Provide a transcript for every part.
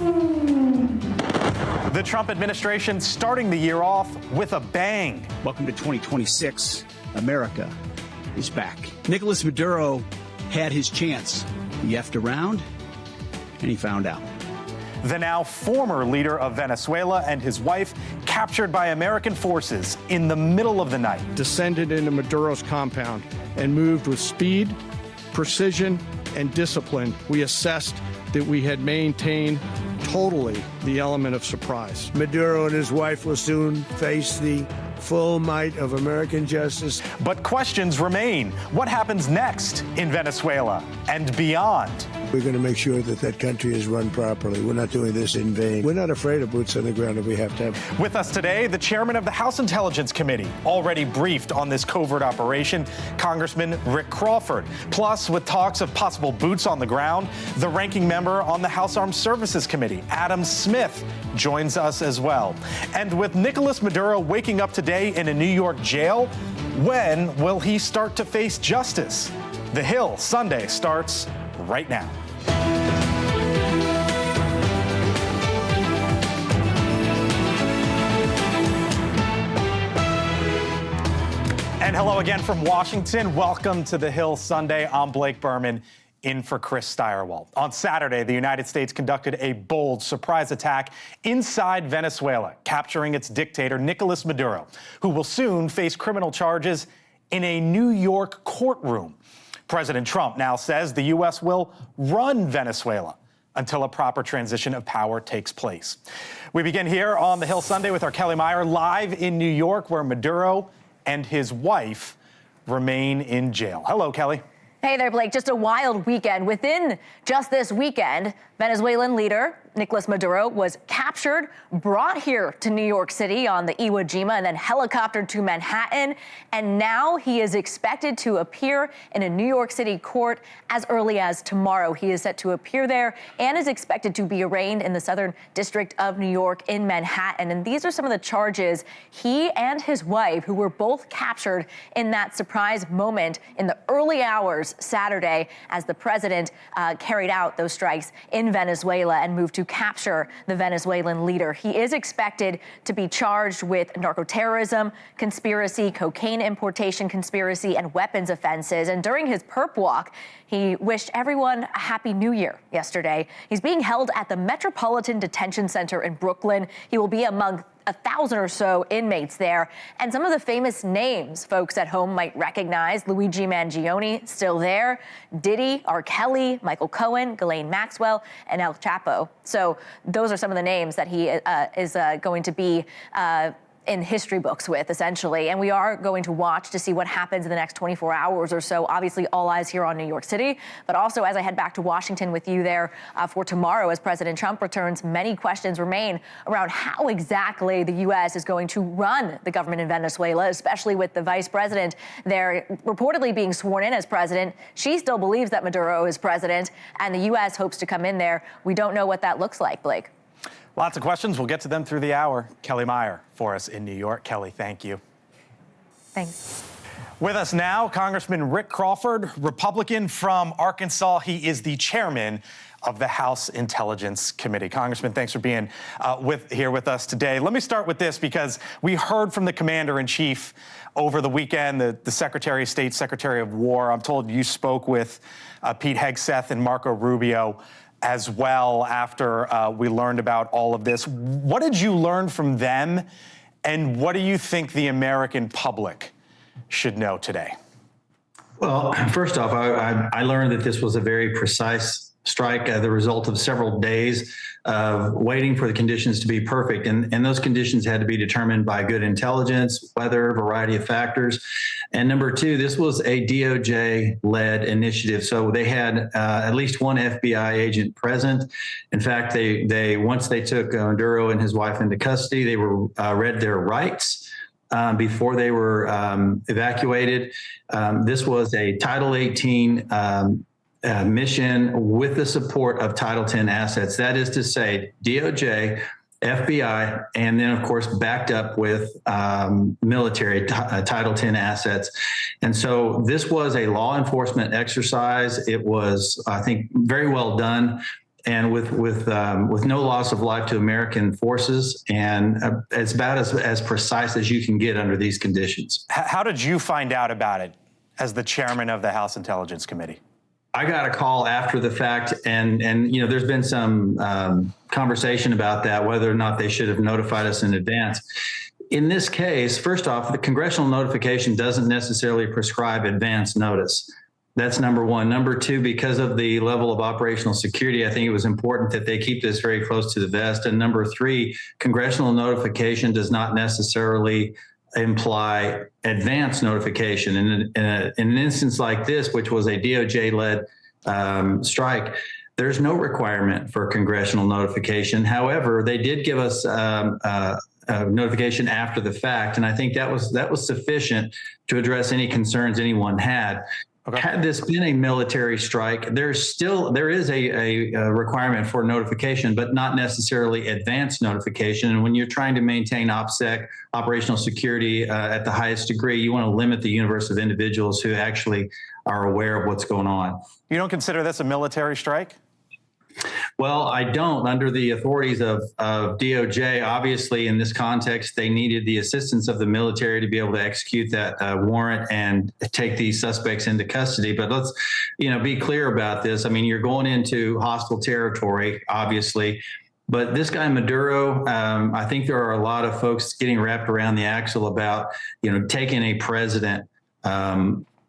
The Trump administration starting the year off with a bang. Welcome to 2026. America is back. Nicolás Maduro had his chance. He effed around, and he found out. The now former leader of Venezuela and his wife captured by American forces in the middle of the night. Descended into Maduro's compound and moved with speed, precision, and discipline. We assessed that we had maintained totally the element of surprise. Maduro and his wife will soon face the full might of American justice. But questions remain. What happens next in Venezuela and beyond? We're going to make sure that that country is run properly. We're not doing this in vain. We're not afraid of boots on the ground if we have to have. With us today, the chairman of the House Intelligence Committee, already briefed on this covert operation, Congressman Rick Crawford. Plus, with talks of possible boots on the ground, the ranking member on the House Armed Services Committee, Adam Smith, joins us as well. And with Nicolás Maduro waking up today in a New York jail, when will he start to face justice? The Hill Sunday starts right now. And hello again from Washington. Welcome to The Hill Sunday. I'm Blake Berman, in for Chris Steyerwalt. On Saturday, the United States conducted a bold surprise attack inside Venezuela, capturing its dictator, Nicolás Maduro, who will soon face criminal charges in a New York courtroom. President Trump now says the U.S. will run Venezuela until a proper transition of power takes place. We begin here on The Hill Sunday with our Kelly Meyer live in New York, where Maduro and his wife remain in jail. Hello, Kelly. Hey there, Blake. Just a wild weekend. Within just this weekend, Venezuelan leader Nicolás Maduro was captured, brought here to New York City on the Iwo Jima, and then helicoptered to Manhattan. And now he is expected to appear in a New York City court as early as tomorrow. He is set to appear there and is expected to be arraigned in the Southern District of New York in Manhattan. And these are some of the charges he and his wife, who were both captured in that surprise moment in the early hours Saturday as the president carried out those strikes in Venezuela and moved to capture the Venezuelan leader. He is expected to be charged with narcoterrorism, conspiracy, cocaine importation conspiracy, and weapons offenses. And during his perp walk, he wished everyone a happy new year yesterday. He's being held at the Metropolitan Detention Center in Brooklyn. He will be among 1,000 or so inmates there. And some of the famous names folks at home might recognize: Luigi Mangione, still there, Diddy, R. Kelly, Michael Cohen, Ghislaine Maxwell, and El Chapo. So those are some of the names that he is going to be in history books with, essentially. And we are going to watch to see what happens in the next 24 hours or so. Obviously, all eyes here on New York City, but also as I head back to Washington with you there for tomorrow as President Trump returns, many questions remain around how exactly the U.S. is going to run the government in Venezuela, especially with the vice president there reportedly being sworn in as president. She still believes that Maduro is president, and the U.S. hopes to come in there. We don't know what that looks like, Blake. Lots of questions. We'll get to them through the hour. Kelly Meyer for us in New York. Kelly, thank you. Thanks. With us now, Congressman Rick Crawford, Republican from Arkansas. He is the chairman of the House Intelligence Committee. Congressman, thanks for being here with us today. Let me start with this, because we heard from the commander-in-chief over the weekend, the Secretary of State, Secretary of War. I'm told you spoke with Pete Hegseth and Marco Rubio as well after we learned about all of this. What did you learn from them, and what do you think the American public should know today? Well, first off, I learned that this was a very precise strike, the result of several days of waiting for the conditions to be perfect. And those conditions had to be determined by good intelligence, weather, a variety of factors. And number two, this was a DOJ-led initiative. So they had at least one FBI agent present. In fact, they once they took Maduro and his wife into custody, they were read their rights before they were evacuated. This was a Title 18 mission with the support of Title 10 assets. That is to say, DOJ, FBI, and then, of course, backed up with military Title 10 assets. And so this was a law enforcement exercise. It was, I think, very well done. and with no loss of life to American forces, and it's about as precise as you can get under these conditions. How did you find out about it as the chairman of the House Intelligence Committee? I got a call after the fact, and there's been some conversation about that, whether or not they should have notified us in advance. In this case, first off, the congressional notification doesn't necessarily prescribe advance notice. That's number one. Number two, because of the level of operational security, I think it was important that they keep this very close to the vest. And number three, congressional notification does not necessarily imply advance notification. In an instance like this, which was a DOJ-led strike, there's no requirement for congressional notification. However, they did give us notification after the fact, and I think that was sufficient to address any concerns anyone had. Okay. Had this been a military strike, there is a requirement for notification, but not necessarily advance notification. And when you're trying to maintain OPSEC, operational security, at the highest degree, you want to limit the universe of individuals who actually are aware of what's going on. You don't consider this a military strike? Well, I don't. Under the authorities of DOJ, obviously, in this context, they needed the assistance of the military to be able to execute that warrant and take these suspects into custody. But let's, be clear about this. I mean, you're going into hostile territory, obviously. But this guy Maduro, I think there are a lot of folks getting wrapped around the axle about, taking a president.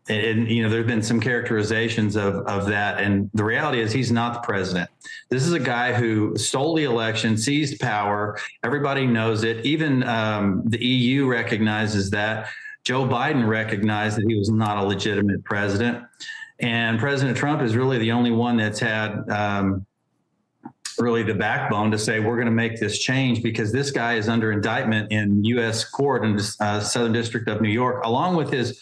And there's been some characterizations of that. And the reality is he's not the president. This is a guy who stole the election, seized power. Everybody knows it. Even the EU recognizes that. Joe Biden recognized that he was not a legitimate president. And President Trump is really the only one that's had really the backbone to say, we're going to make this change, because this guy is under indictment in U.S. court in the Southern District of New York, along with his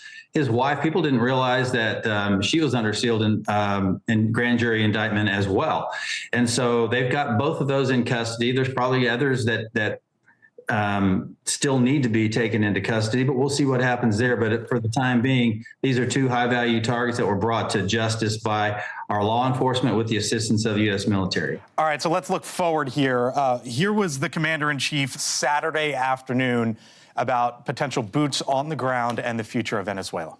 wife. People didn't realize that she was under sealed in grand jury indictment as well. And so they've got both of those in custody. There's probably others that still need to be taken into custody, but we'll see what happens there. But for the time being, these are two high value targets that were brought to justice by our law enforcement with the assistance of the U.S. military. All right, so let's look forward here. Here was the commander-in-chief Saturday afternoon about potential boots on the ground and the future of Venezuela.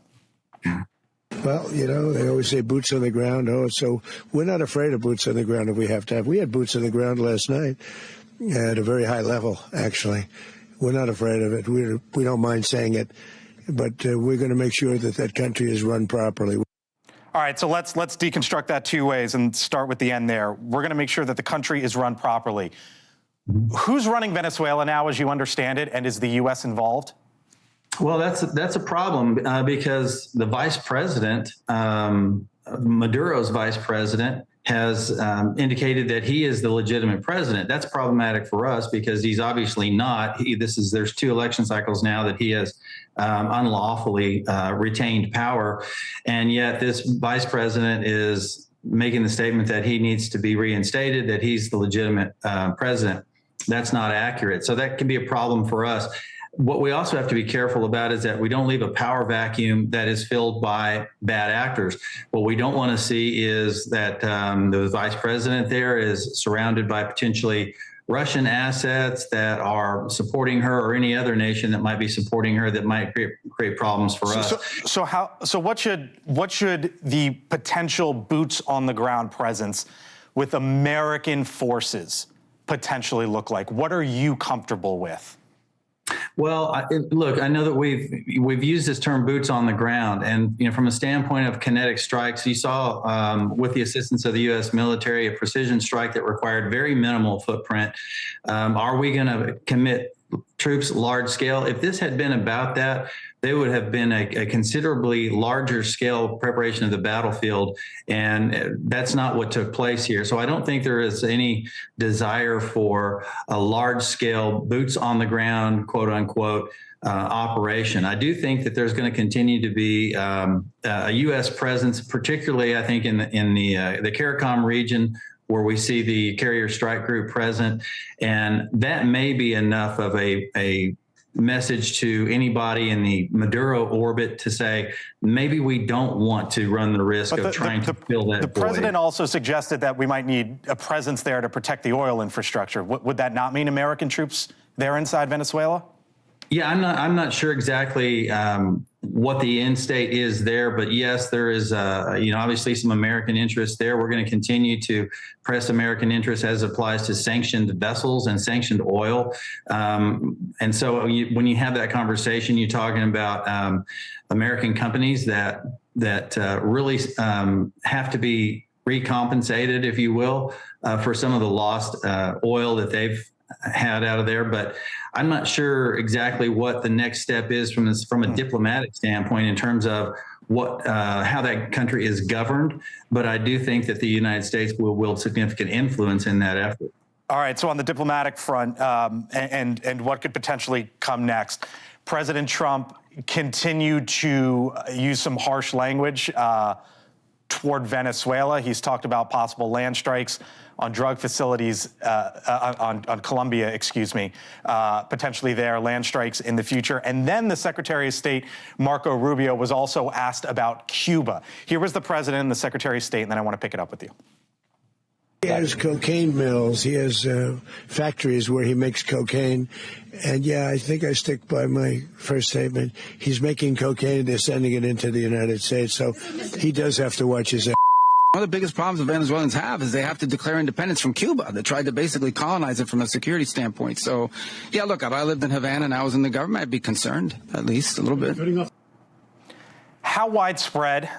Well, they always say boots on the ground. Oh, so we're not afraid of boots on the ground if we have to have. We had boots on the ground last night at a very high level, actually. We're not afraid of it. We don't mind saying it, but we're going to make sure that that country is run properly. All right, so let's deconstruct that two ways and start with the end there. We're going to make sure that the country is run properly. Who's running Venezuela now, as you understand it, and is the U.S. involved? Well, that's a problem because the vice president, Maduro's vice president, has indicated that he is the legitimate president. That's problematic for us because he's obviously not. There's 2 election cycles now that he has unlawfully retained power, and yet this vice president is making the statement that he needs to be reinstated, that he's the legitimate president. That's not accurate. So that can be a problem for us. What we also have to be careful about is that we don't leave a power vacuum that is filled by bad actors. What we don't want to see is that the vice president there is surrounded by potentially Russian assets that are supporting her, or any other nation that might be supporting her that might create problems for us. So what should the potential boots on the ground presence with American forces potentially look like? What are you comfortable with? Well, look, I know that we've used this term boots on the ground, and from a standpoint of kinetic strikes, you saw with the assistance of the U.S. military a precision strike that required very minimal footprint. Are we going to commit troops large scale? If this had been about that, they would have been a considerably larger scale preparation of the battlefield, and that's not what took place here. So I don't think there is any desire for a large scale boots on the ground, quote unquote, operation. I do think that there's going to continue to be a U.S. presence, particularly I think in the CARICOM region, where we see the carrier strike group present, and that may be enough of a message to anybody in the Maduro orbit to say, maybe we don't want to run the risk of trying to fill that void. The president also suggested that we might need a presence there to protect the oil infrastructure. Would that not mean American troops there inside Venezuela? Yeah, I'm not sure exactly what the end state is there, but yes, there is, obviously some American interest there. We're going to continue to press American interest as it applies to sanctioned vessels and sanctioned oil. And so when you have that conversation, you're talking about American companies that really have to be recompensated, if you will, for some of the lost oil that they've had out of there. But I'm not sure exactly what the next step is from a diplomatic standpoint in terms of how that country is governed. But I do think that the United States will wield significant influence in that effort. All right. So on the diplomatic front, and what could potentially come next, President Trump continued to use some harsh language toward Venezuela. He's talked about possible land strikes on drug facilities, on Colombia, potentially there, land strikes in the future. And then the Secretary of State, Marco Rubio, was also asked about Cuba. Here was the president and the Secretary of State, and then I want to pick it up with you. He has cocaine mills. He has factories where he makes cocaine. And yeah, I think I stick by my first statement. He's making cocaine. They're sending it into the United States. So he does have to watch his. One of the biggest problems the Venezuelans have is they have to declare independence from Cuba. They tried to basically colonize it from a security standpoint. So, yeah, look, if I lived in Havana and I was in the government, I'd be concerned, at least a little bit. How widespread,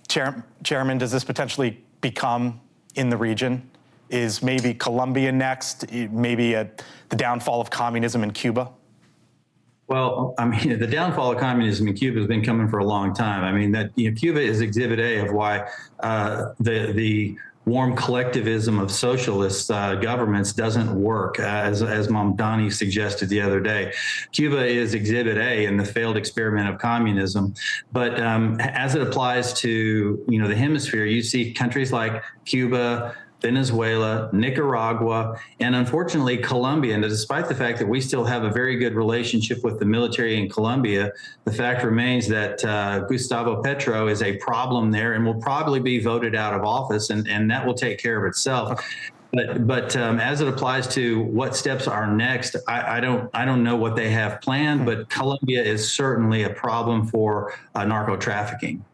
Chairman, does this potentially become in the region? Is maybe Colombia next, maybe the downfall of communism in Cuba? Well, I mean, the downfall of communism in Cuba has been coming for a long time. I mean, Cuba is Exhibit A of why the warm collectivism of socialist governments doesn't work, as Mamdani suggested the other day. Cuba is Exhibit A in the failed experiment of communism. But as it applies to, the hemisphere, you see countries like Cuba, Venezuela, Nicaragua, and unfortunately Colombia. And despite the fact that we still have a very good relationship with the military in Colombia, the fact remains that Gustavo Petro is a problem there and will probably be voted out of office, and that will take care of itself. But as it applies to what steps are next, I don't know what they have planned, but Colombia is certainly a problem for narco trafficking.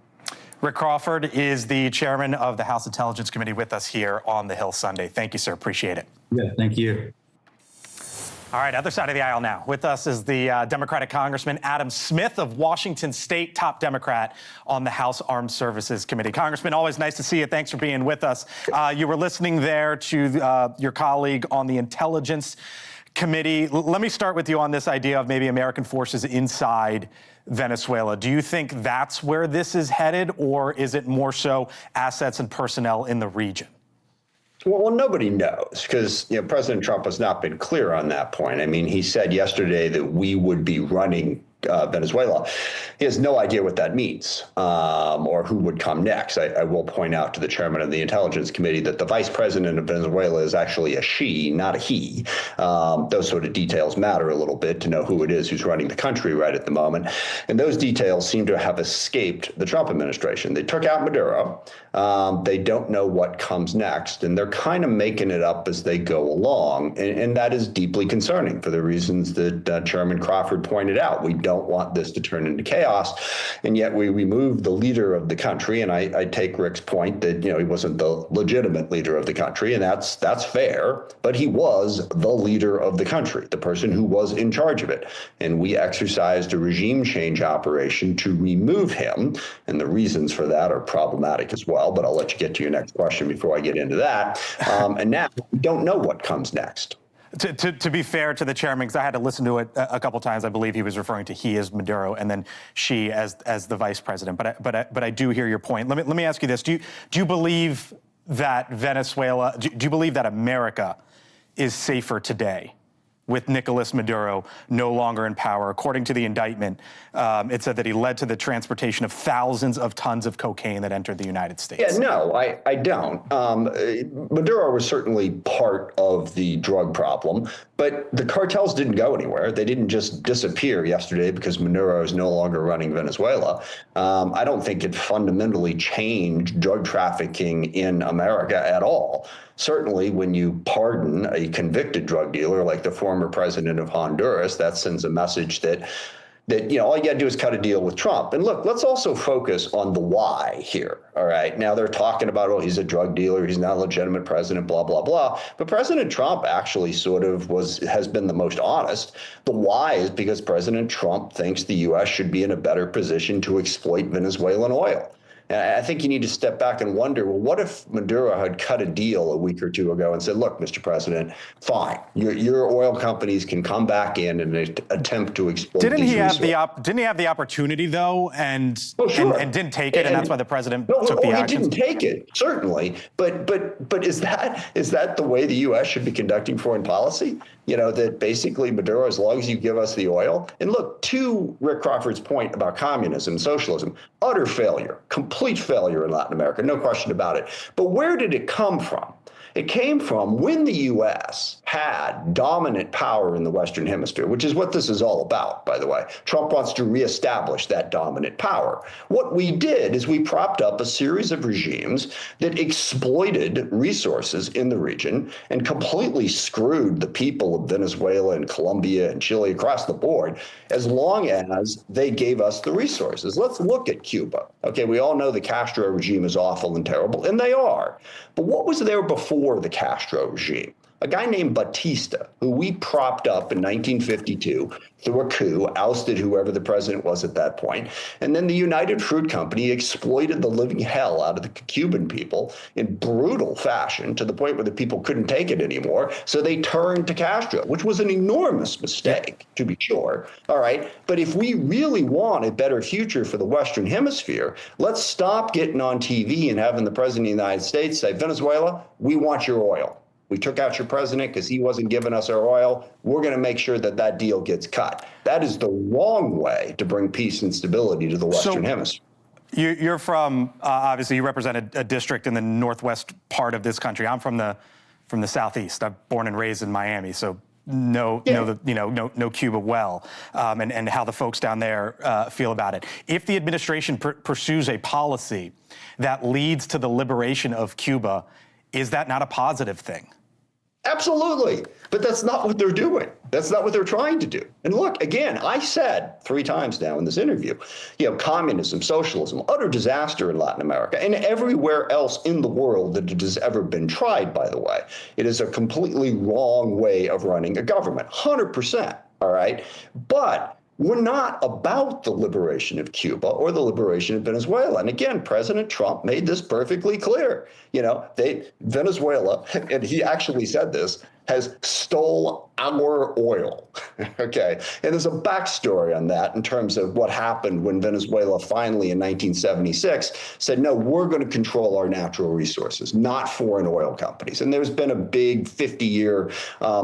Rick Crawford is the chairman of the House Intelligence Committee with us here on the Hill Sunday. Thank you, sir. Appreciate it. Yeah, thank you. All right, other side of the aisle now. With us is the Democratic Congressman Adam Smith of Washington State, top Democrat on the House Armed Services Committee. Congressman, always nice to see you. Thanks for being with us. You were listening there to your colleague on the Intelligence Committee. Let me start with you on this idea of maybe American forces inside Venezuela. Do you think that's where this is headed, or is it more so assets and personnel in the region? Well, nobody knows because President Trump has not been clear on that point. I mean, he said yesterday that we would be running Venezuela. He has no idea what that means or who would come next. I will point out to the chairman of the Intelligence Committee that the vice president of Venezuela is actually a she, not a he. Those sort of details matter a little bit to know who it is who's running the country right at the moment. And those details seem to have escaped the Trump administration. They took out Maduro. They don't know what comes next, and they're kind of making it up as they go along. And that is deeply concerning for the reasons that Chairman Crawford pointed out. We don't want this to turn into chaos, and yet we removed the leader of the country. And I take Rick's point that he wasn't the legitimate leader of the country, and that's fair. But he was the leader of the country, the person who was in charge of it, and we exercised a regime change operation to remove him. And the reasons for that are problematic as well. But I'll let you get to your next question before I get into that. And now we don't know what comes next. To be fair to the chairman, because I had to listen to it a couple times, I believe he was referring to he as Maduro and then she as the vice president. But I do hear your point. Let me ask you this: Do you believe that Venezuela? Do you believe that America is safer today with Nicolás Maduro no longer in power. According to the indictment, it said that he led to the transportation of thousands of tons of cocaine that entered the United States. Yeah, no, I don't. Maduro was certainly part of the drug problem, but the cartels didn't go anywhere. They didn't just disappear yesterday because Maduro is no longer running Venezuela. I don't think it fundamentally changed drug trafficking in America at all. Certainly, when you pardon a convicted drug dealer like the former president of Honduras, that sends a message that all you got to do is cut a deal with Trump. And look, let's also focus on the why here. All right. Now they're talking about, oh, he's a drug dealer, he's not a legitimate president, blah, blah, blah. But President Trump actually sort of has been the most honest. The why is because President Trump thinks the U.S. should be in a better position to exploit Venezuelan oil. And I think you need to step back and wonder, well, what if Maduro had cut a deal a week or two ago and said, look, Mr. President, fine, your oil companies can come back in and attempt to exploit Didn't these he have resources. didn't he have the opportunity, though, and didn't take it, and that's why the president took the action? He didn't take it, certainly. But is that the way the U.S. should be conducting foreign policy? That basically Maduro, as long as you give us the oil. And look, to Rick Crawford's point about communism, socialism, utter failure, complete failure in Latin America, no question about it. But where did it come from? It came from when the U.S. had dominant power in the Western Hemisphere, which is what this is all about, by the way. Trump wants to reestablish that dominant power. What we did is we propped up a series of regimes that exploited resources in the region and completely screwed the people of Venezuela and Colombia and Chile across the board, as long as they gave us the resources. Let's look at Cuba. Okay, we all know the Castro regime is awful and terrible, and they are. But what was there before the Castro regime? A guy named Batista, who we propped up in 1952 through a coup, ousted whoever the president was at that point. And then the United Fruit Company exploited the living hell out of the Cuban people in brutal fashion to the point where the people couldn't take it anymore. So they turned to Castro, which was an enormous mistake, to be sure. All right. But if we really want a better future for the Western Hemisphere, let's stop getting on TV and having the president of the United States say, Venezuela, we want your oil. We took out your president because he wasn't giving us our oil. We're going to make sure that deal gets cut. That is the wrong way to bring peace and stability to the Western Hemisphere. You're from, obviously, you represent a district in the northwest part of this country. I'm from the southeast. I'm born and raised in Miami, so know Cuba well, and how the folks down there feel about it. If the administration pursues a policy that leads to the liberation of Cuba, is that not a positive thing? Absolutely. But that's not what they're doing. That's not what they're trying to do. And look, again, I said 3 times now in this interview, communism, socialism, utter disaster in Latin America and everywhere else in the world that it has ever been tried, by the way. It is a completely wrong way of running a government, 100%. All right. But we're not about the liberation of Cuba or the liberation of Venezuela. And again, President Trump made this perfectly clear. Venezuela, and he actually said this, has stole our oil. Okay. And there's a backstory on that in terms of what happened when Venezuela finally in 1976 said, no, we're going to control our natural resources, not foreign oil companies. And there's been a big 50-year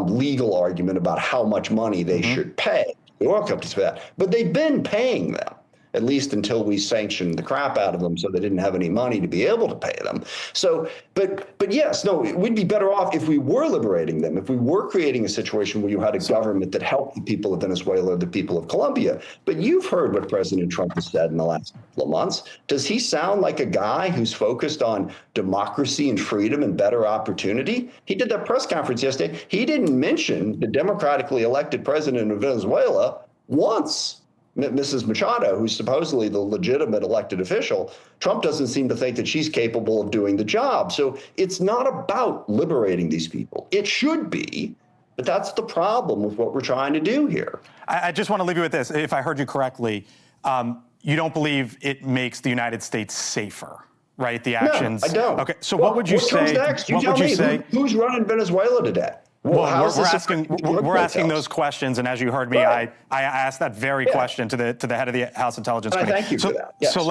legal argument about how much money they should pay the oil companies for that. But they've been paying them, at least until we sanctioned the crap out of them so they didn't have any money to be able to pay them. So, but yes, no, we'd be better off if we were liberating them, if we were creating a situation where you had a government that helped the people of Venezuela or the people of Colombia. But you've heard what President Trump has said in the last couple of months. Does he sound like a guy who's focused on democracy and freedom and better opportunity? He did that press conference yesterday. He didn't mention the democratically elected president of Venezuela once. Mrs. Machado, who's supposedly the legitimate elected official, Trump doesn't seem to think that she's capable of doing the job. So it's not about liberating these people. It should be, but that's the problem with what we're trying to do here. I just want to leave you with this. If I heard you correctly, you don't believe it makes the United States safer, right? The actions. No, I don't. Okay, so what would you say? What comes next? You tell me. Who's running Venezuela today? Well, we're asking those questions, and as you heard me, I asked that very question to the head of the House Intelligence Committee. Thank you for that. Yes. So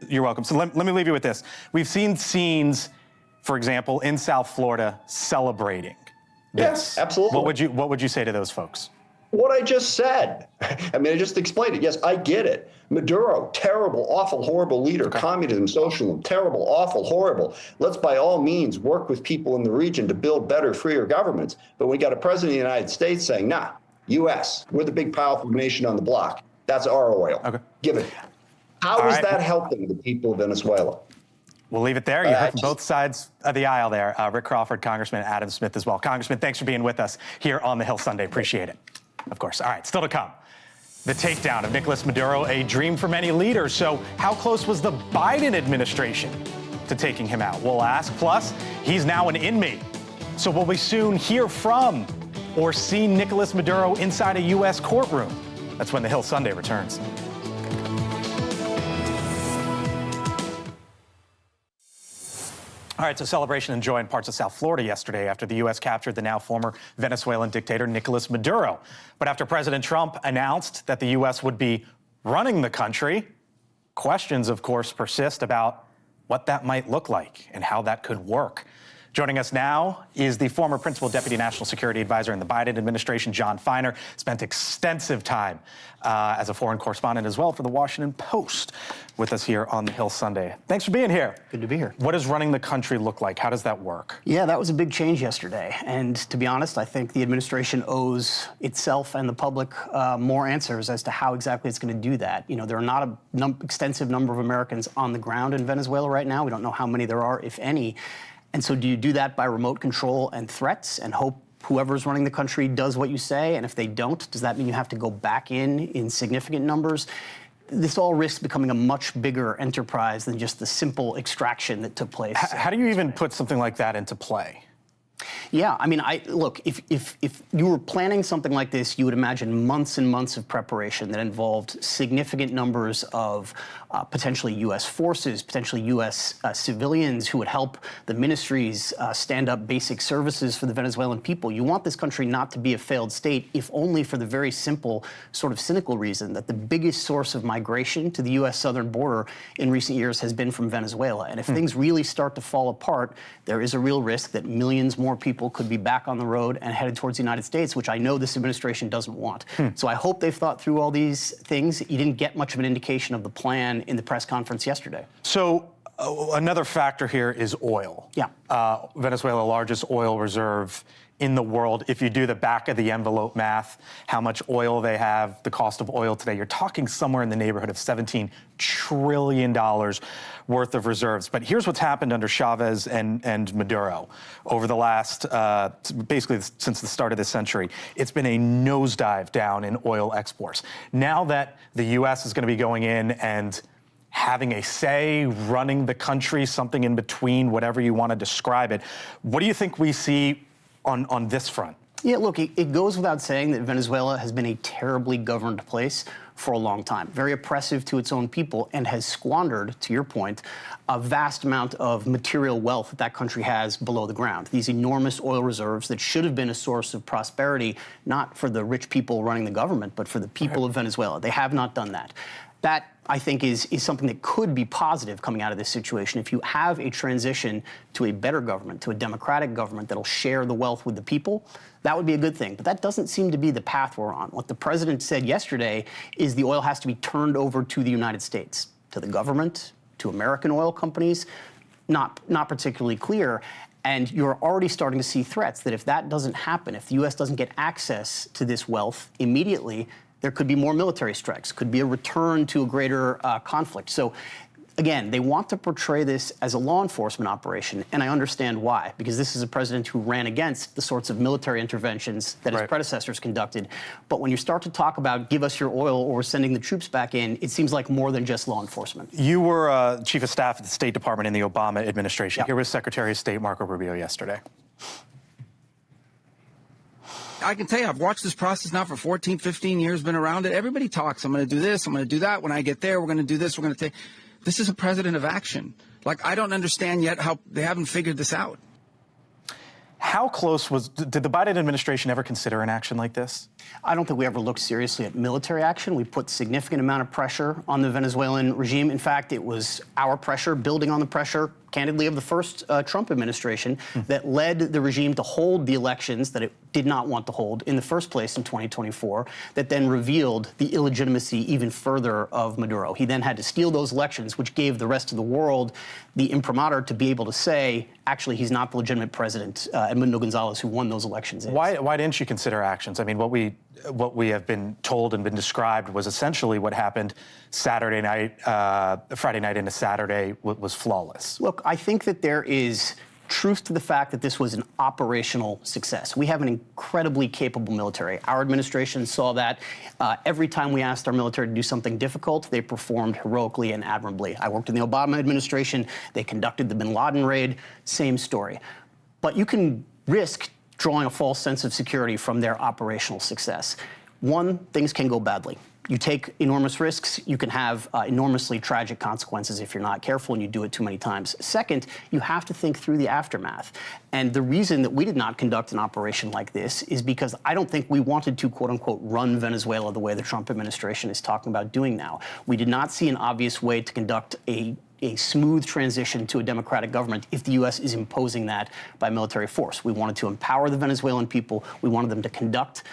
you're welcome. So let me leave you with this. We've seen scenes, for example, in South Florida celebrating this? Yeah, absolutely. What would you say to those folks? What I just said. I mean, I just explained it. Yes, I get it. Maduro, terrible, awful, horrible leader. Okay. Communism, socialism, terrible, awful, horrible. Let's by all means work with people in the region to build better, freer governments. But we got a president of the United States saying, nah, U.S., we're the big, powerful nation on the block. That's our oil. Okay. Give it. How is that helping the people of Venezuela? We'll leave it there. You heard from both sides of the aisle there. Rick Crawford, Congressman Adam Smith as well. Congressman, thanks for being with us here on the Hill Sunday. Appreciate it. Of course. All right, still to come. The takedown of Nicolás Maduro, a dream for many leaders. So how close was the Biden administration to taking him out? We'll ask. Plus, he's now an inmate. So will we soon hear from or see Nicolás Maduro inside a U.S. courtroom? That's when the Hill Sunday returns. All right, so celebration and joy in parts of South Florida yesterday after the U.S. captured the now former Venezuelan dictator Nicolás Maduro. But after President Trump announced that the U.S. would be running the country, questions, of course, persist about what that might look like and how that could work. Joining us now is the former Principal Deputy National Security Advisor in the Biden administration, John Feiner. Spent extensive time as a foreign correspondent as well for the Washington Post with us here on the Hill Sunday. Thanks for being here. Good to be here. What does running the country look like? How does that work? Yeah, that was a big change yesterday. And to be honest, I think the administration owes itself and the public more answers as to how exactly it's going to do that. You know, there are not an extensive number of Americans on the ground in Venezuela right now. We don't know how many there are, if any. And so do you do that by remote control and threats and hope whoever's running the country does what you say? And if they don't, does that mean you have to go back in significant numbers? This all risks becoming a much bigger enterprise than just the simple extraction that took place. How do you even put something like that into play? Yeah, I mean, look, if you were planning something like this, you would imagine months and months of preparation that involved significant numbers of potentially U.S. forces, potentially U.S. Civilians who would help the ministries stand up basic services for the Venezuelan people. You want this country not to be a failed state, if only for the very simple, sort of cynical reason that the biggest source of migration to the U.S. southern border in recent years has been from Venezuela. And if things really start to fall apart, there is a real risk that millions more people could be back on the road and headed towards the United States, which I know this administration doesn't want. So I hope they've thought through all these things. You didn't get much of an indication of the plan in the press conference yesterday. So another factor here is oil. Yeah. Venezuela, largest oil reserve in the world. If you do the back of the envelope math, how much oil they have, the cost of oil today, you're talking somewhere in the neighborhood of $17 trillion worth of reserves. But here's what's happened under Chavez and Maduro over the last, basically since the start of this century. It's been a nosedive down in oil exports. Now that the U.S. is going to be going in and having a say, running the country, something in between, whatever you want to describe it, what do you think we see on this front? Yeah, look, it goes without saying that Venezuela has been a terribly governed place for a long time, very oppressive to its own people, and has squandered, to your point, a vast amount of material wealth that country has below the ground. These enormous oil reserves that should have been a source of prosperity, not for the rich people running the government, but for the people of Venezuela. They have not done that. That, I think, is something that could be positive coming out of this situation. If you have a transition to a better government, to a democratic government that'll share the wealth with the people, that would be a good thing. But that doesn't seem to be the path we're on. What the president said yesterday is the oil has to be turned over to the United States, to the government, to American oil companies. Not particularly clear. And you're already starting to see threats that if that doesn't happen, if the U.S. doesn't get access to this wealth immediately, there could be more military strikes, could be a return to a greater conflict. So, again, they want to portray this as a law enforcement operation, and I understand why, because this is a president who ran against the sorts of military interventions that his predecessors conducted. But when you start to talk about give us your oil or we're sending the troops back in, it seems like more than just law enforcement. You were chief of staff at the State Department in the Obama administration. Yep. Here was Secretary of State Marco Rubio yesterday. I can tell you, I've watched this process now for 14, 15 years, been around it. Everybody talks. I'm going to do this. I'm going to do that. When I get there, we're going to do this. We're going to take. This is a president of action. Like, I don't understand yet how they haven't figured this out. How close did the Biden administration ever consider an action like this? I don't think we ever looked seriously at military action. We put significant amount of pressure on the Venezuelan regime. In fact, it was our pressure, building on the pressure, candidly, of the first Trump administration that led the regime to hold the elections that it did not want to hold in the first place in 2024, that then revealed the illegitimacy even further of Maduro. He then had to steal those elections, which gave the rest of the world the imprimatur to be able to say, actually, he's not the legitimate president, Edmundo Gonzalez, who won those elections. Why didn't you consider actions? I mean, what we have been told and been described was essentially what happened Saturday night, Friday night into Saturday was flawless. Look, I think that there is truth to the fact that this was an operational success. We have an incredibly capable military. Our administration saw that every time we asked our military to do something difficult, they performed heroically and admirably. I worked in the Obama administration. They conducted the bin Laden raid. Same story. But you can risk drawing a false sense of security from their operational success. One, things can go badly. You take enormous risks, you can have enormously tragic consequences if you're not careful and you do it too many times. Second, you have to think through the aftermath. And the reason that we did not conduct an operation like this is because I don't think we wanted to, quote unquote, run Venezuela the way the Trump administration is talking about doing now. We did not see an obvious way to conduct a smooth transition to a democratic government if the U.S. is imposing that by military force. We wanted to empower the Venezuelan people. We wanted them to conduct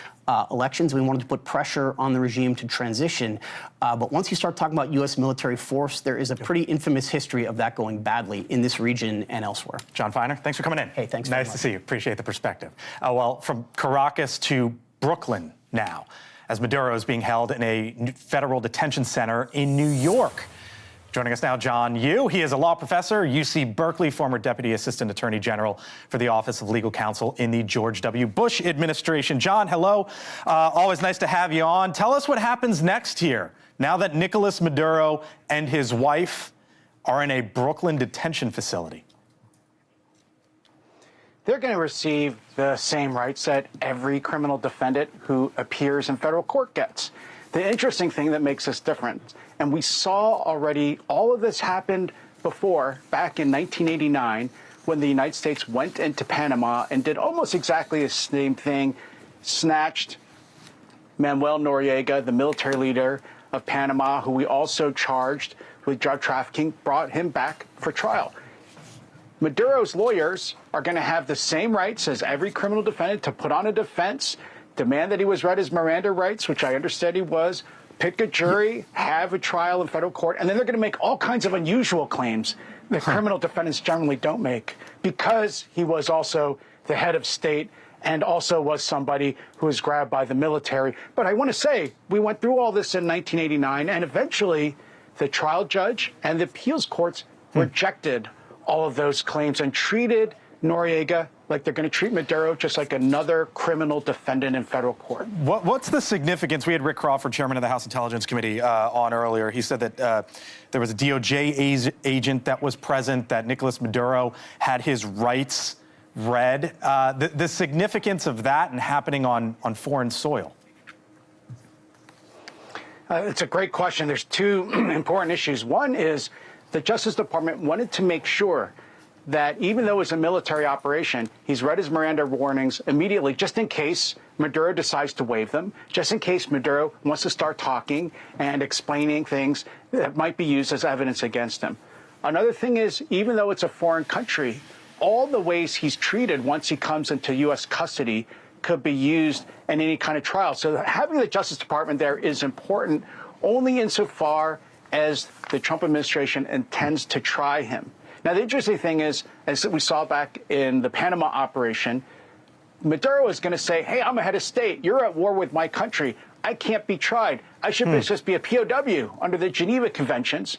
elections. We wanted to put pressure on the regime to transition. But once you start talking about U.S. military force, there is a pretty infamous history of that going badly in this region and elsewhere. John Feiner, thanks for coming in. Hey, thanks very much. Nice to see you. Appreciate the perspective. Well, from Caracas to Brooklyn now, as Maduro is being held in a federal detention center in New York. Joining us now, John Yoo. He is a law professor, UC Berkeley, former Deputy Assistant Attorney General for the Office of Legal Counsel in the George W. Bush administration. John, hello. Always nice to have you on. Tell us what happens next here, now that Nicolás Maduro and his wife are in a Brooklyn detention facility. They're going to receive the same rights that every criminal defendant who appears in federal court gets. The interesting thing that makes this different, and we saw already all of this happened before, back in 1989, when the United States went into Panama and did almost exactly the same thing, snatched Manuel Noriega, the military leader of Panama, who we also charged with drug trafficking, brought him back for trial. Maduro's lawyers are going to have the same rights as every criminal defendant to put on a defense, demand that he was read his Miranda rights, which I understand he was, pick a jury, have a trial in federal court, and then they're going to make all kinds of unusual claims that criminal defendants generally don't make, because he was also the head of state and also was somebody who was grabbed by the military. But I want to say, we went through all this in 1989, and eventually the trial judge and the appeals courts rejected all of those claims and treated Noriega like they're going to treat Maduro just like another criminal defendant in federal court. What's the significance? We had Rick Crawford, chairman of the House Intelligence Committee, on earlier. He said that there was a DOJ agent that was present, that Nicolás Maduro had his rights read. The significance of that and happening on foreign soil. It's a great question. There's two important issues. One is the Justice Department wanted to make sure that even though it's a military operation, he's read his Miranda warnings immediately, just in case Maduro decides to waive them, just in case Maduro wants to start talking and explaining things that might be used as evidence against him. Another thing is, even though it's a foreign country, all the ways he's treated once he comes into U.S. custody could be used in any kind of trial. So having the Justice Department there is important only insofar as the Trump administration intends to try him. Now, the interesting thing is, as we saw back in the Panama operation, Maduro is going to say, hey, I'm a head of state. You're at war with my country. I can't be tried. I should just be a POW under the Geneva Conventions.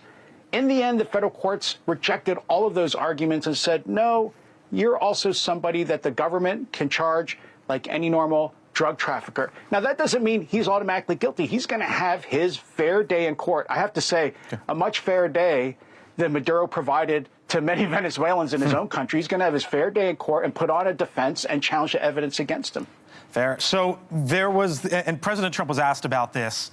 In the end, the federal courts rejected all of those arguments and said, no, you're also somebody that the government can charge like any normal drug trafficker. Now, that doesn't mean he's automatically guilty. He's going to have his fair day in court. I have to say, a much fairer day than Maduro provided to many Venezuelans in his own country. He's going to have his fair day in court and put on a defense and challenge the evidence against him. Fair. So there was, and President Trump was asked about this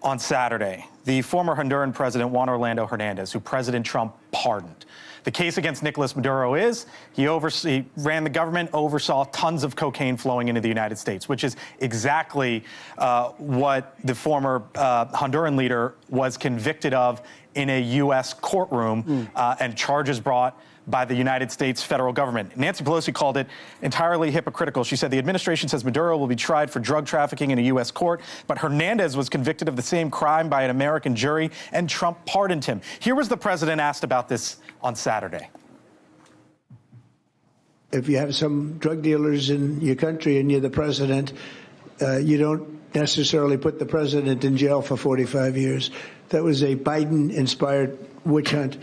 on Saturday, the former Honduran president, Juan Orlando Hernandez, who President Trump pardoned. The case against Nicolás Maduro is he ran the government, oversaw tons of cocaine flowing into the United States, which is exactly what the former Honduran leader was convicted of in a U.S. courtroom and charges brought by the United States federal government. Nancy Pelosi called it entirely hypocritical. She said the administration says Maduro will be tried for drug trafficking in a U.S. court, but Hernandez was convicted of the same crime by an American jury, and Trump pardoned him. Here was the president asked about this on Saturday. If you have some drug dealers in your country and you're the president, you don't necessarily put the president in jail for 45 years. That was a Biden-inspired witch hunt.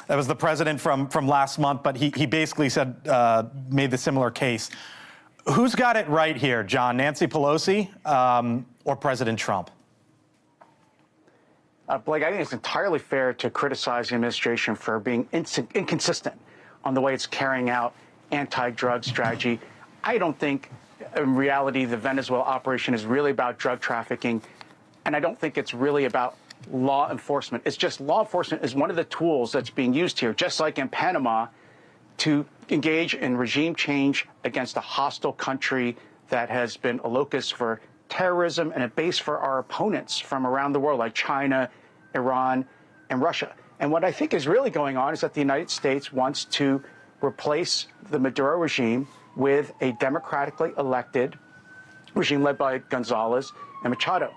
That was the president from last month, but he basically said, made the similar case. Who's got it right here, John? Nancy Pelosi or President Trump? Blake, I think it's entirely fair to criticize the administration for being inconsistent on the way it's carrying out anti-drug strategy. I don't think, in reality, the Venezuela operation is really about drug trafficking, and I don't think it's really about law enforcement. It's just law enforcement is one of the tools that's being used here, just like in Panama, to engage in regime change against a hostile country that has been a locus for terrorism and a base for our opponents from around the world, like China, Iran, and Russia. And what I think is really going on is that the United States wants to replace the Maduro regime with a democratically elected regime led by Gonzalez and Machado.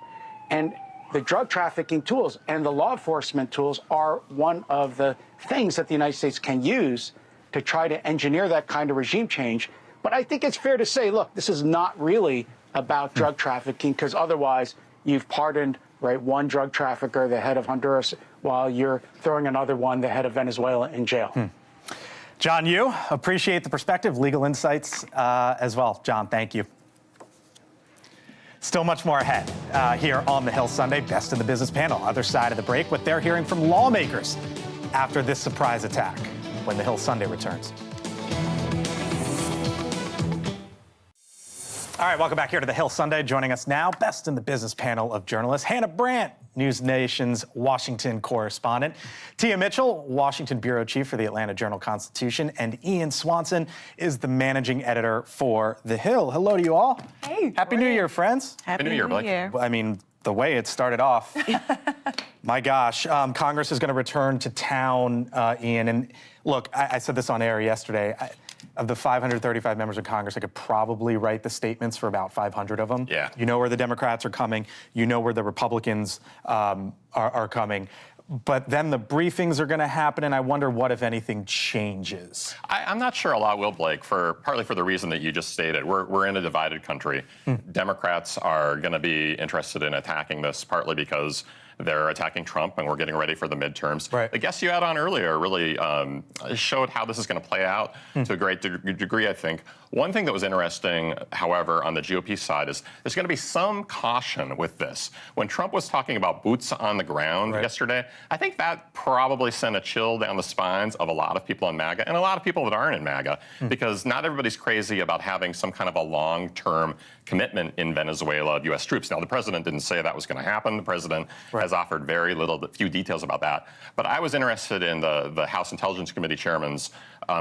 And the drug trafficking tools and the law enforcement tools are one of the things that the United States can use to try to engineer that kind of regime change. But I think it's fair to say, look, this is not really about drug trafficking, because otherwise you've pardoned, right, one drug trafficker, the head of Honduras, while you're throwing another one, the head of Venezuela, in jail. John Yoo, appreciate the perspective, legal insights as well. John, thank you. Still much more ahead here on the Hill Sunday. Best in the Business panel, other side of the break, what they're hearing from lawmakers after this surprise attack when the Hill Sunday returns. All right, welcome back here to the Hill Sunday. Joining us now, Best in the Business panel of journalists, Hannah Brandt, NewsNation's Washington correspondent, Tia Mitchell, Washington bureau chief for the Atlanta Journal-Constitution, and Ian Swanson is the managing editor for The Hill. Hello to you all. Hey. Happy New Year, friends. Happy New Year, Blake. I mean, the way it started off, my gosh, Congress is going to return to town, Ian. And look, I said this on air yesterday. Of the 535 members of Congress, I could probably write the statements for about 500 of them. Yeah. You know where the Democrats are coming. You know where the Republicans are coming. But then the briefings are going to happen, and I wonder what, if anything, changes. I'm not sure a lot will, Blake, partly for the reason that you just stated. We're in a divided country. Democrats are going to be interested in attacking this, partly because they're attacking Trump, and we're getting ready for the midterms. Right. The guest you had on earlier really showed how this is going to play out to a great degree, I think. One thing that was interesting, however, on the GOP side is there's going to be some caution with this. When Trump was talking about boots on the ground yesterday, I think that probably sent a chill down the spines of a lot of people in MAGA and a lot of people that aren't in MAGA, because not everybody's crazy about having some kind of a long-term commitment in Venezuela of U.S. troops. Now, the president didn't say that was going to happen. The president has offered very few details about that. But I was interested in the House Intelligence Committee chairman's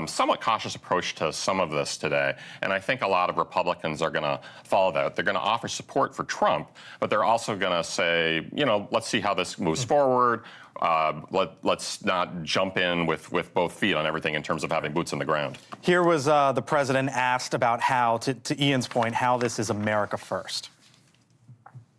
somewhat cautious approach to some of this today. And I think a lot of Republicans are going to follow that. They're going to offer support for Trump, but they're also going to say, you know, let's see how this moves forward. Let's not jump in with both feet on everything in terms of having boots on the ground. Here was the president asked about how, to Ian's point, how this is America first.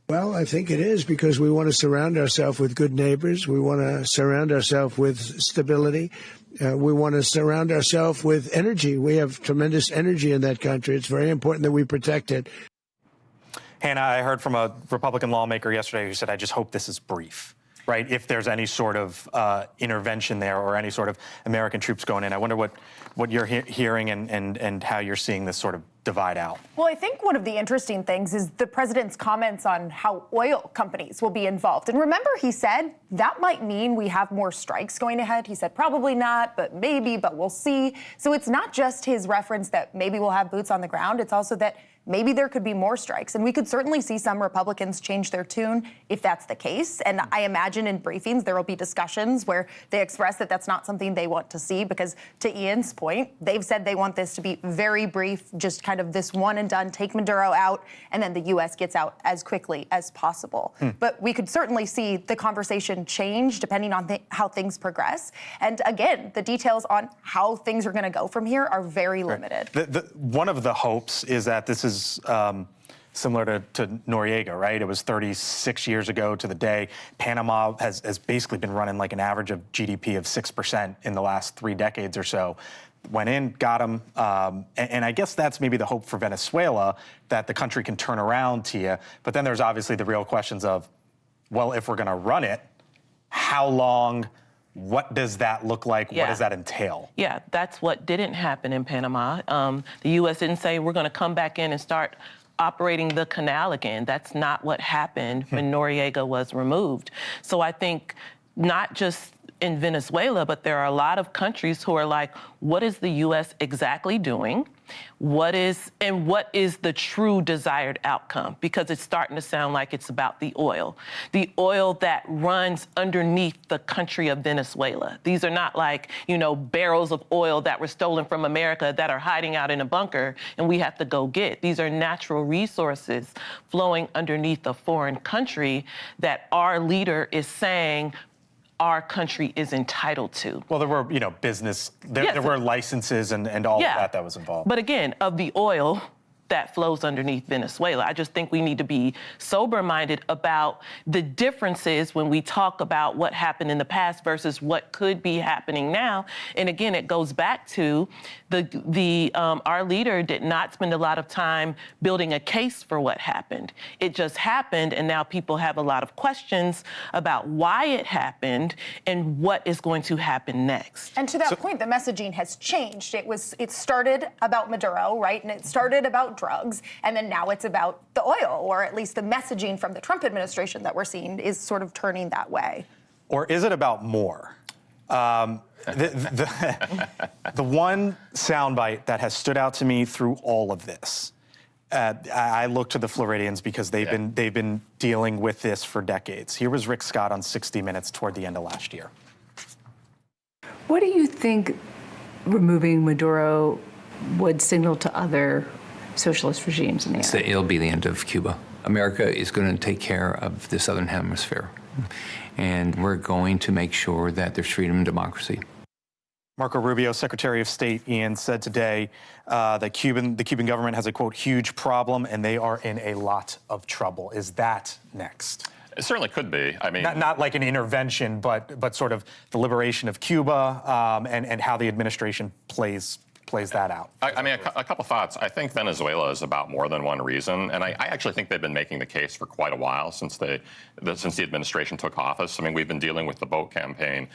Well, I think it is, because we want to surround ourselves with good neighbors. We want to surround ourselves with stability. We want to surround ourselves with energy. We have tremendous energy in that country. It's very important that we protect it. Hannah, I heard from a Republican lawmaker yesterday who said, I just hope this is brief, right? If there's any sort of intervention there or any sort of American troops going in. I wonder what you're hearing and how you're seeing this sort of divide out. Well, I think one of the interesting things is the president's comments on how oil companies will be involved. And remember, he said that might mean we have more strikes going ahead. He said probably not, but maybe, but we'll see. So it's not just his reference that maybe we'll have boots on the ground. It's also that maybe there could be more strikes. And we could certainly see some Republicans change their tune if that's the case. And I imagine in briefings there will be discussions where they express that that's not something they want to see, because to Ian's point, they've said they want this to be very brief, just kind of this one and done, take Maduro out, and then the U.S. gets out as quickly as possible. But we could certainly see the conversation change depending on how things progress. And again, the details on how things are going to go from here are very limited. One of the hopes is that this is similar to Noriega, right? It was 36 years ago to the day. Panama has basically been running like an average of GDP of 6% in the last 3 decades or so. Went in, got them, and I guess that's maybe the hope for Venezuela, that the country can turn around, Tia. But then there's obviously the real questions of, well, if we're going to run it, how long? What does that look like? Yeah. What does that entail? Yeah, that's what didn't happen in Panama. The U.S. didn't say we're going to come back in and start operating the canal again. That's not what happened when Noriega was removed. So I think not just in Venezuela, but there are a lot of countries who are like, what is the U.S. exactly doing? What is the true desired outcome? Because it's starting to sound like it's about the oil that runs underneath the country of Venezuela. These are not like, barrels of oil that were stolen from America that are hiding out in a bunker and we have to go get. These are natural resources flowing underneath a foreign country that our leader is saying our country is entitled to. Well, there were, business, there were licenses and all of that was involved. But again, of the oil that flows underneath Venezuela, I just think we need to be sober-minded about the differences when we talk about what happened in the past versus what could be happening now. And again, it goes back to our leader did not spend a lot of time building a case for what happened. It just happened, and now people have a lot of questions about why it happened and what is going to happen next. And to that point, the messaging has changed. It started about Maduro, right? And it started about drugs, and then now it's about the oil, or at least the messaging from the Trump administration that we're seeing is sort of turning that way. Or is it about more? The one soundbite that has stood out to me through all of this, I look to the Floridians because they've been dealing with this for decades. Here was Rick Scott on 60 Minutes toward the end of last year. What do you think removing Maduro would signal to other socialist regimes in the area? It'll be the end of Cuba. America is going to take care of the Southern Hemisphere, and we're going to make sure that there's freedom and democracy. Marco Rubio, Secretary of State, Ian, said today that the Cuban government has a, quote, huge problem, and they are in a lot of trouble. Is that next? It certainly could be. I mean, not like an intervention, but sort of the liberation of Cuba and how the administration plays that out. I mean, a couple thoughts. I think Venezuela is about more than one reason, and I actually think they've been making the case for quite a while since the administration took office. I mean, we've been dealing with the boat campaign,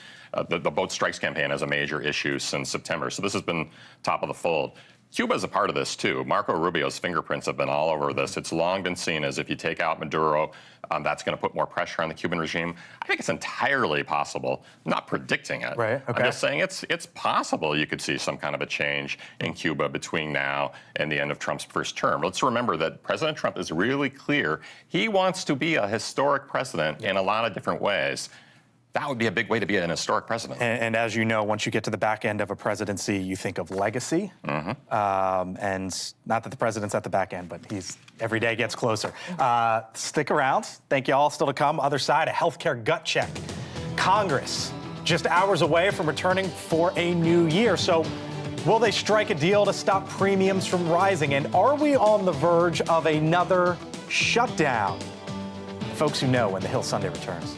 the boat strikes campaign as a major issue since September. So this has been top of the fold. Cuba is a part of this, too. Marco Rubio's fingerprints have been all over this. It's long been seen as if you take out Maduro, that's going to put more pressure on the Cuban regime. I think it's entirely possible, I'm not predicting it. Right, okay. I'm just saying it's possible you could see some kind of a change in Cuba between now and the end of Trump's first term. Let's remember that President Trump is really clear. He wants to be a historic president in a lot of different ways. That would be a big way to be an historic president. And as you know, once you get to the back end of a presidency, you think of legacy. And not that the president's at the back end, but he's every day gets closer. Stick around. Thank you all. Still to come. Other side, a healthcare gut check. Congress just hours away from returning for a new year. So will they strike a deal to stop premiums from rising? And are we on the verge of another shutdown? Folks who know when the Hill Sunday returns.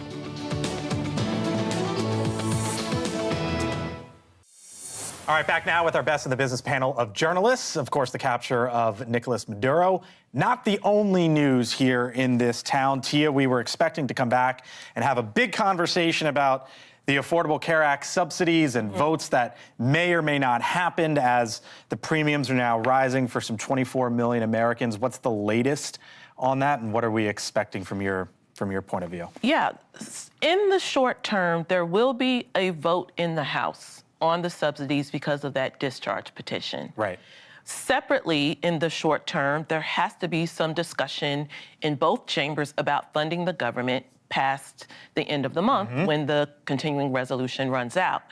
All right, back now with our Best in the Business panel of journalists. Of course, the capture of Nicolás Maduro. Not the only news here in this town. Tia, we were expecting to come back and have a big conversation about the Affordable Care Act subsidies and votes that may or may not happen as the premiums are now rising for some 24 million Americans. What's the latest on that, and what are we expecting from your point of view? Yeah, in the short term, there will be a vote in the House on the subsidies because of that discharge petition. Right. Separately, in the short term, there has to be some discussion in both chambers about funding the government past the end of the month when the continuing resolution runs out.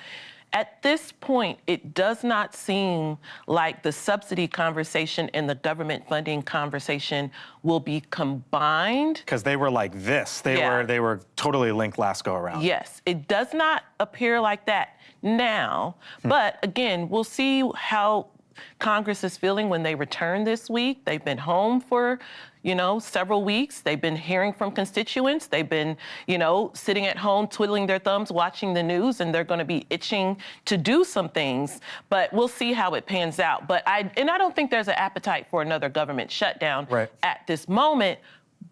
At this point, it does not seem like the subsidy conversation and the government funding conversation will be combined. Because they were like this. They were totally linked last go around. Yes, it does not appear like that now. But again, we'll see how Congress is feeling when they return this week. They've been home for, several weeks. They've been hearing from constituents. They've been, sitting at home, twiddling their thumbs, watching the news, and they're going to be itching to do some things. But we'll see how it pans out. But I don't think there's an appetite for another government shutdown at this moment.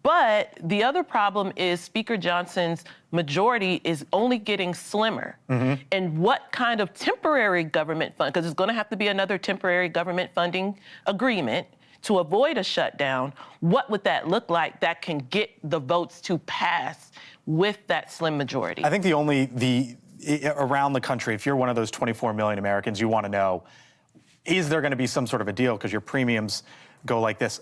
But the other problem is Speaker Johnson's majority is only getting slimmer. And what kind of temporary government fund, because there's going to have to be another temporary government funding agreement to avoid a shutdown, what would that look like that can get the votes to pass with that slim majority? I think around the country, if you're one of those 24 million Americans, you want to know, is there going to be some sort of a deal? Because your premiums go like this.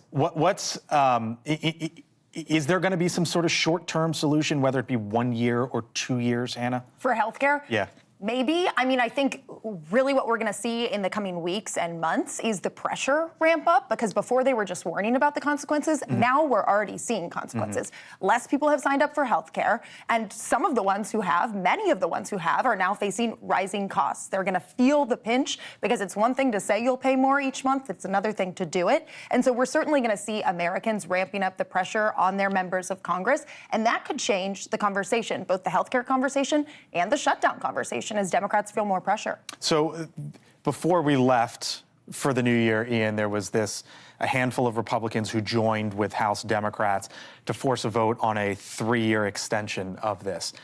Is there going to be some sort of short-term solution, whether it be 1 year or 2 years, Hannah? For healthcare? Yeah. Maybe. I mean, I think really what we're going to see in the coming weeks and months is the pressure ramp up, because before they were just warning about the consequences. Now we're already seeing consequences. Less people have signed up for health care, and some of the ones who have, many of the ones who have, are now facing rising costs. They're going to feel the pinch, because it's one thing to say you'll pay more each month. It's another thing to do it. And so we're certainly going to see Americans ramping up the pressure on their members of Congress, and that could change the conversation, both the health care conversation and the shutdown conversation, as Democrats feel more pressure. So before we left for the new year, Ian, there was a handful of Republicans who joined with House Democrats to force a vote on a 3-year extension of this.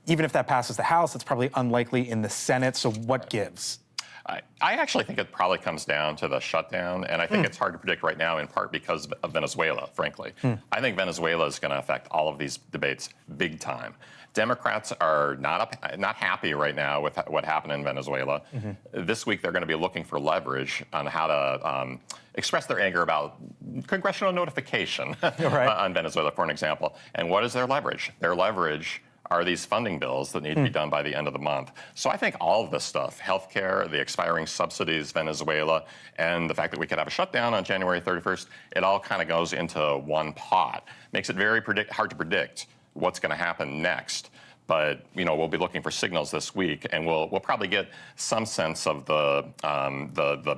Even if that passes the House, it's probably unlikely in the Senate. So what gives? I actually think it probably comes down to the shutdown, and I think it's hard to predict right now, in part because of Venezuela, frankly. I think Venezuela is going to affect all of these debates big time. Democrats are not happy right now with what happened in Venezuela. This week, they're going to be looking for leverage on how to express their anger about congressional notification on Venezuela, for an example. And what is their leverage? Their leverage are these funding bills that need to be done by the end of the month. So I think all of this stuff, healthcare, the expiring subsidies, Venezuela, and the fact that we could have a shutdown on January 31st, it all kind of goes into one pot. Makes it very hard to predict what's going to happen next. But we'll be looking for signals this week, and we'll probably get some sense of the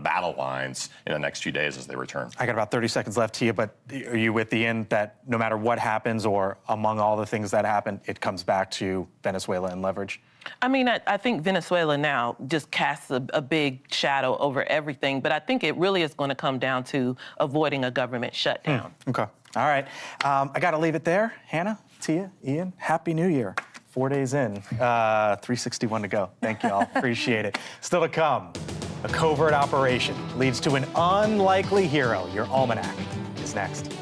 battle lines in the next few days as they return. I got about 30 seconds left to you, but are you with the end that no matter what happens, or among all the things that happen, it comes back to Venezuela and leverage? I mean, I think Venezuela now just casts a big shadow over everything, but I think it really is going to come down to avoiding a government shutdown. Okay. All right. I got to leave it there. Hannah, Tia, Ian, Happy New Year. 4 days in, 361 to go. Thank you all. Appreciate it. Still to come, a covert operation leads to an unlikely hero. Your almanac is next.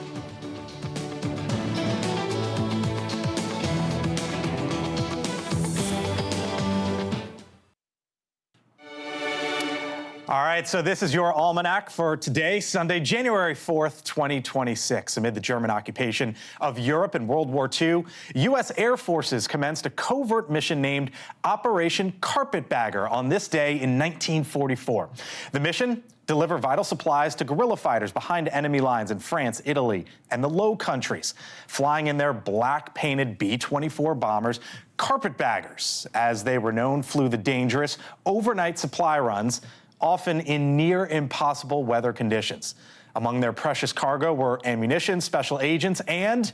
All right, so this is your almanac for today, Sunday, January 4th, 2026. Amid the German occupation of Europe in World War II, U.S. Air Forces commenced a covert mission named Operation Carpetbagger on this day in 1944. The mission: deliver vital supplies to guerrilla fighters behind enemy lines in France, Italy, and the Low Countries. Flying in their black-painted B-24 bombers, carpetbaggers, as they were known, flew the dangerous overnight supply runs, often in near impossible weather conditions. Among their precious cargo were ammunition, special agents, and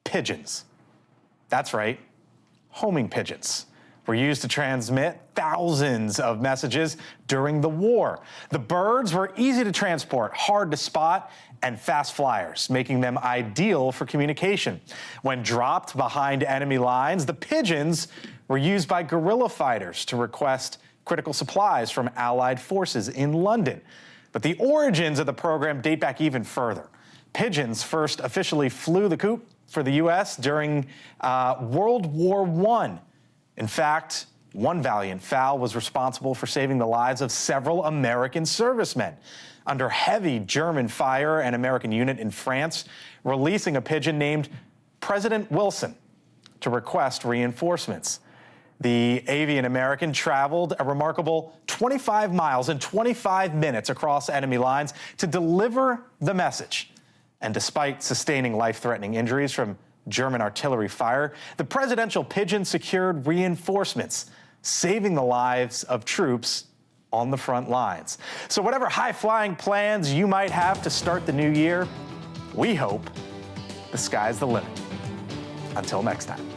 pigeons. That's right, homing pigeons. were used to transmit thousands of messages during the war. The birds were easy to transport, hard to spot, and fast flyers, making them ideal for communication. When dropped behind enemy lines, the pigeons were used by guerrilla fighters to request critical supplies from Allied forces in London. But the origins of the program date back even further. Pigeons first officially flew the coop for the U.S. during World War I. In fact, one valiant fowl was responsible for saving the lives of several American servicemen. Under heavy German fire, an American unit in France releasing a pigeon named President Wilson to request reinforcements. The avian American traveled a remarkable 25 miles in 25 minutes across enemy lines to deliver the message. And despite sustaining life-threatening injuries from German artillery fire, the presidential pigeon secured reinforcements, saving the lives of troops on the front lines. So whatever high-flying plans you might have to start the new year, we hope the sky's the limit. Until next time.